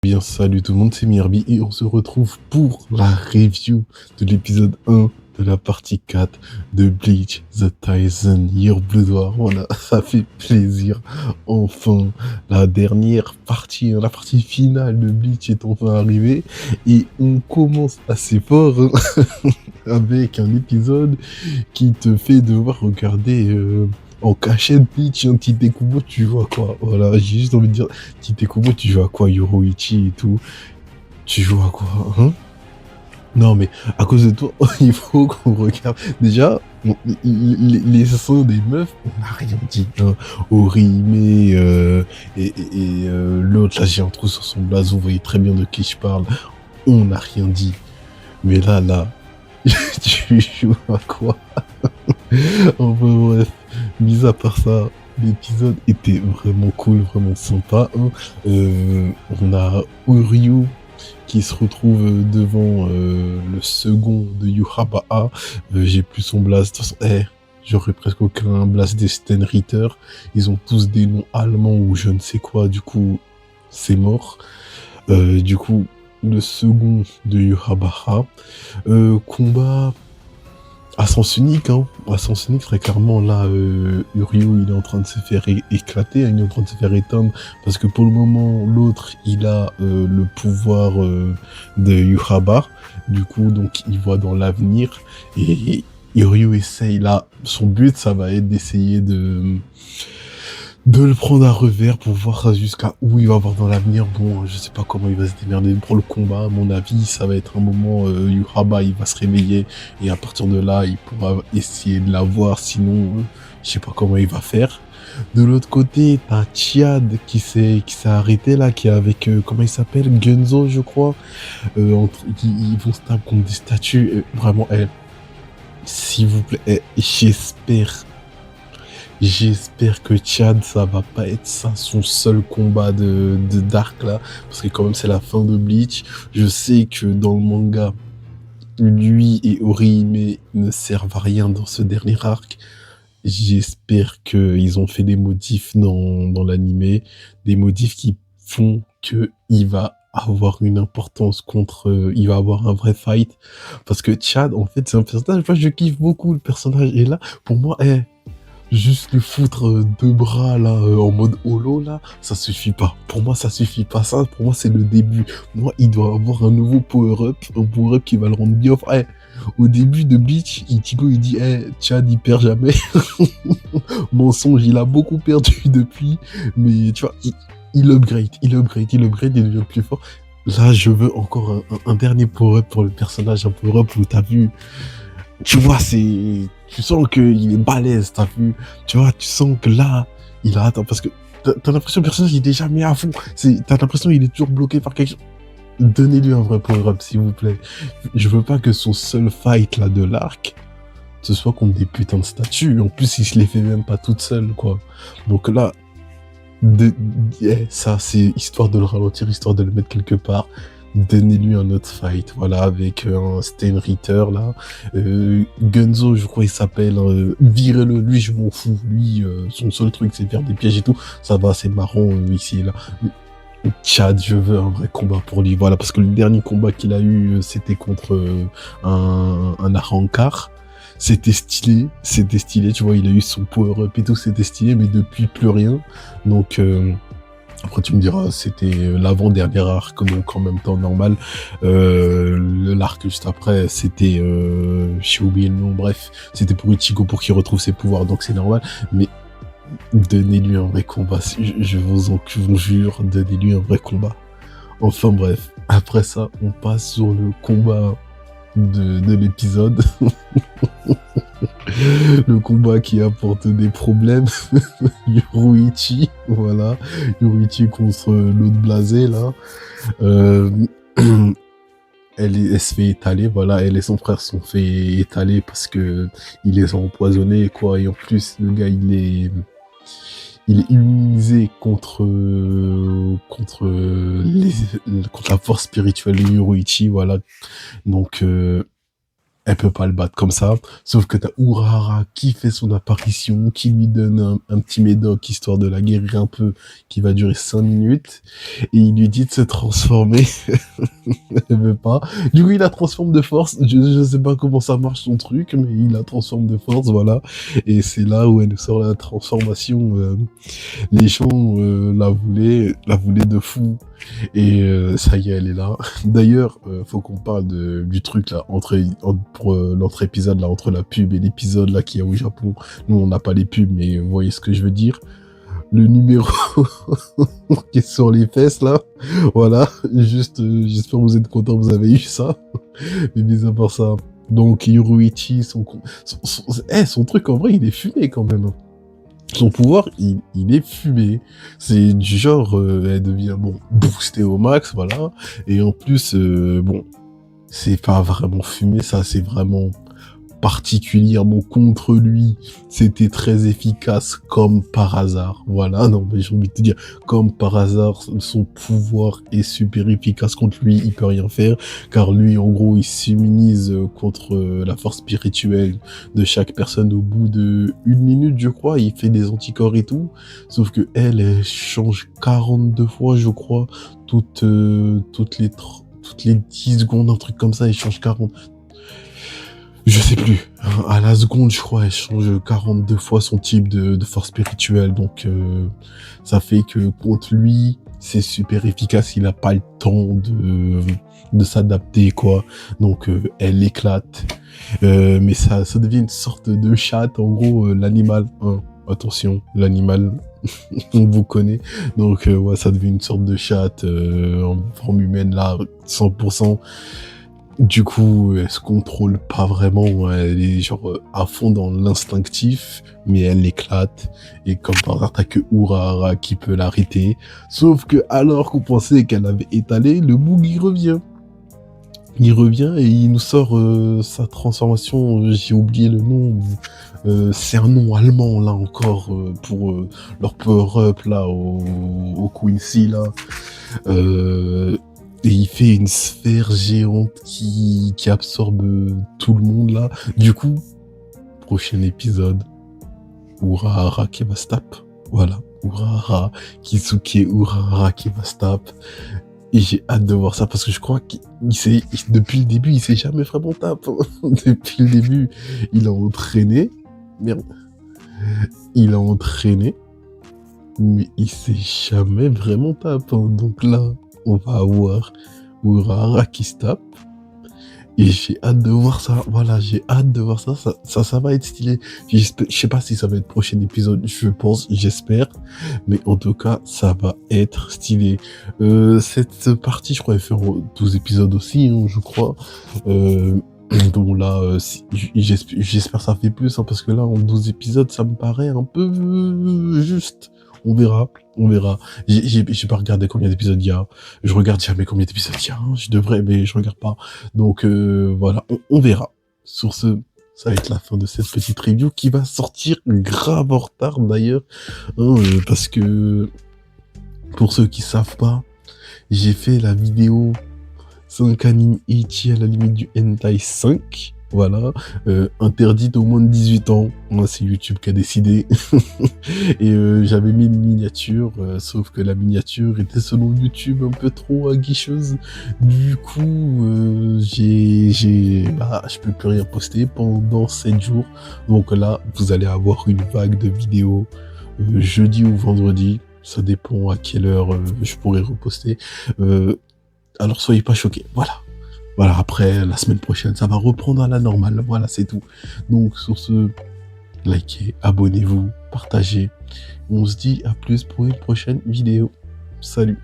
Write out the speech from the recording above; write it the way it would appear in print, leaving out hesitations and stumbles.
Bien, salut tout le monde, c'est Mirbi et on se retrouve pour la review de l'épisode 1 de la partie 4 de Bleach The Tyson Year Blood War. Voilà, ça fait plaisir. Enfin, la dernière partie, la partie finale de Bleach est enfin arrivée et on commence assez fort avec un épisode qui te fait devoir regarder en cachette Bleach, un petit Kubo, tu vois quoi. Voilà, j'ai juste envie de dire, petit Kubo, tu joues à quoi, Yoroichi et tout. Tu joues à quoi, hein? Non, mais à cause de toi, il faut qu'on regarde. Déjà, les sons des meufs, on n'a rien dit. Hein. Orihime et l'autre, là, j'ai un trou sur son blason, vous voyez très bien de qui je parle. On n'a rien dit. Mais là, tu joues à quoi? Enfin bref, mis à part ça, l'épisode était vraiment cool, vraiment sympa. Hein. On a Uryu qui se retrouve devant le second de Yurabaa. J'ai plus son blast. De toute façon, j'aurais presque aucun blast des Stenritter. Ils ont tous des noms allemands ou je ne sais quoi, du coup, c'est mort. Du coup, le second de Yurabaa. Combat à sens unique, hein. À sens unique, très clairement, là, Uryu, il est en train de se faire éclater, hein, il est en train de se faire éteindre, parce que pour le moment, l'autre, il a le pouvoir de Yuraba, du coup, donc, il voit dans l'avenir, et Uryu essaye, là, son but, ça va être d'essayer de le prendre à revers pour voir jusqu'à où il va avoir dans l'avenir. Bon, je sais pas comment il va se démerder pour le combat. À mon avis, ça va être un moment, Yuraba, il va se réveiller et à partir de là, il pourra essayer de l'avoir. Sinon, je sais pas comment il va faire. De l'autre côté, t'as Chiad qui s'est arrêté là, qui est avec, comment il s'appelle? Gunzo, je crois. Ils vont se taper contre des statues. Vraiment, s'il vous plaît, J'espère que Chad, ça va pas être ça, son seul combat de Dark, là. Parce que quand même, c'est la fin de Bleach. Je sais que dans le manga, lui et Orihime ne servent à rien dans ce dernier arc. J'espère qu'ils ont fait des modifs dans l'animé. Des modifs qui font que il va avoir une importance il va avoir un vrai fight. Parce que Chad, en fait, c'est un personnage, moi, je kiffe beaucoup le personnage. Et là, pour moi, juste lui foutre deux bras là en mode holo là, ça suffit pas. Pour moi, ça suffit pas. Ça, pour moi, c'est le début. Moi, il doit avoir un nouveau power-up, un power-up qui va le rendre bien. Enfin, au début de Bleach, Ichigo il dit, Chad il perd jamais. Mensonge, il a beaucoup perdu depuis, mais tu vois, il upgrade, il devient plus fort. Là, je veux encore un dernier power-up pour le personnage, un power-up où t'as vu, tu vois, tu sens qu'il est balèze, t'as vu, tu vois, tu sens que là, il a atteint, parce que t'as l'impression que le personnage, il est déjà mis à fond, t'as l'impression qu'il est toujours bloqué par quelque chose. Donnez-lui un vrai power-up, s'il vous plaît. Je veux pas que son seul fight, là, de l'arc, ce soit contre des putains de statues. En plus, il se les fait même pas toute seule, quoi. Donc là, ça, c'est histoire de le ralentir, histoire de le mettre quelque part. Donnez-lui un autre fight, voilà, avec un Stenritter, là. Gunzo, je crois il s'appelle. Virez-le, lui, je m'en fous. Lui, son seul truc, c'est faire des pièges et tout. Ça va, c'est marrant, ici et là. Chad, je veux un vrai combat pour lui, voilà, parce que le dernier combat qu'il a eu, c'était contre un Arrancar. C'était stylé, tu vois, il a eu son power-up et tout, c'était stylé, mais depuis, plus rien. Donc, après, tu me diras, c'était l'avant-dernier arc, donc en même temps normal. L'arc juste après, c'était, j'ai oublié le nom, bref, c'était pour Ichigo pour qu'il retrouve ses pouvoirs, donc c'est normal. Mais donnez-lui un vrai combat, je vous en conjure, donnez-lui un vrai combat. Enfin bref, après ça, on passe sur le combat de l'épisode. Le combat qui apporte des problèmes. Yoruichi, voilà. Yoruichi contre l'autre blasé, là. Euh, elle se fait étaler, voilà. Elle et son frère sont fait étaler parce que il les a empoisonnés, quoi. Et en plus, le gars, il est immunisé contre la force spirituelle de Yoruichi, voilà. Donc, Elle peut pas le battre comme ça. Sauf que t'as Urahara qui fait son apparition, qui lui donne un petit médoc histoire de la guérir un peu, qui va durer 5 minutes. Et il lui dit de se transformer. Elle veut pas. Du coup, il la transforme de force. Je sais pas comment ça marche son truc, mais il la transforme de force, voilà. Et c'est là où elle nous sort la transformation. Les gens la voulaient de fou. Et ça y est, elle est là. D'ailleurs, faut qu'on parle du truc là pour l'autre épisode là, entre la pub et l'épisode là qu'il y a au Japon. Nous, on n'a pas les pubs, mais vous voyez ce que je veux dire. Le numéro qui est sur les fesses là, voilà. Juste, j'espère que vous êtes contents, vous avez eu ça. Mais mis à part ça, donc Yoruichi, son truc en vrai, il est fumé quand même, hein. Son pouvoir, il est fumé. C'est du genre, elle devient, bon, boostée au max, voilà. Et en plus, bon, c'est pas vraiment fumé, ça, c'est vraiment particulièrement contre lui. C'était très efficace comme par hasard. Voilà, non, mais j'ai envie de te dire, comme par hasard, son pouvoir est super efficace contre lui, il peut rien faire, car lui, en gros, il s'immunise contre la force spirituelle de chaque personne au bout de 1 minute, je crois, il fait des anticorps et tout, sauf que elle change 42 fois, je crois, toutes les 10 secondes, un truc comme ça, elle change 40. Je sais plus. À la seconde, je crois, elle change 42 fois son type de force spirituelle. Donc, ça fait que contre lui, c'est super efficace. Il a pas le temps de s'adapter, quoi. Donc, elle éclate. Mais ça devient une sorte de chatte. En gros, l'animal, hein, attention, l'animal, on vous connaît. Donc, ouais, ça devient une sorte de chatte en forme humaine, là, 100%. Du coup, elle se contrôle pas vraiment, ouais, elle est genre à fond dans l'instinctif, mais elle éclate. Et comme par hasard, t'as que Urahara qui peut l'arrêter. Sauf que alors qu'on pensait qu'elle avait étalé, le Boog il revient. Il revient et il nous sort sa transformation, j'ai oublié le nom. C'est un nom allemand là encore pour leur power-up là au Quincy là. Et il fait une sphère géante qui absorbe tout le monde là. Du coup, prochain épisode, Urahara qui va se taper. Voilà, Urahara, Kisuke Urahara qui va se taper. Et j'ai hâte de voir ça parce que je crois depuis le début, il s'est jamais vraiment tape. Depuis le début, il a entraîné. Merde. Il a entraîné, mais il s'est jamais vraiment tape, hein. Donc là, on va avoir Urahara qui se tape. Et j'ai hâte de voir ça. Voilà, j'ai hâte de voir ça. Ça va être stylé. Je sais pas si ça va être le prochain épisode. Je pense, j'espère. Mais en tout cas, ça va être stylé. Cette partie, je crois, elle fait 12 épisodes aussi, hein, je crois. Donc là, j'espère que ça fait plus, hein, parce que là, en 12 épisodes, ça me paraît un peu juste. On verra, on verra. J'ai pas regardé combien d'épisodes il y a. Je regarde jamais combien d'épisodes il y a, hein. Je devrais, mais je regarde pas. Donc voilà, on verra. Sur ce, ça va être la fin de cette petite review qui va sortir grave en retard d'ailleurs, hein, parce que pour ceux qui savent pas, j'ai fait la vidéo 5 animes Ichi à la limite du hentai 5. Voilà, interdite aux moins de 18 ans. Moi, c'est YouTube qui a décidé. Et j'avais mis une miniature, sauf que la miniature était selon YouTube un peu trop aguicheuse. Du coup, je peux plus rien poster pendant 7 jours. Donc là, vous allez avoir une vague de vidéos jeudi ou vendredi. Ça dépend à quelle heure je pourrai reposter. Alors soyez pas choqués. Voilà. Voilà, après, la semaine prochaine, ça va reprendre à la normale. Voilà, c'est tout. Donc, sur ce, likez, abonnez-vous, partagez. On se dit à plus pour une prochaine vidéo. Salut.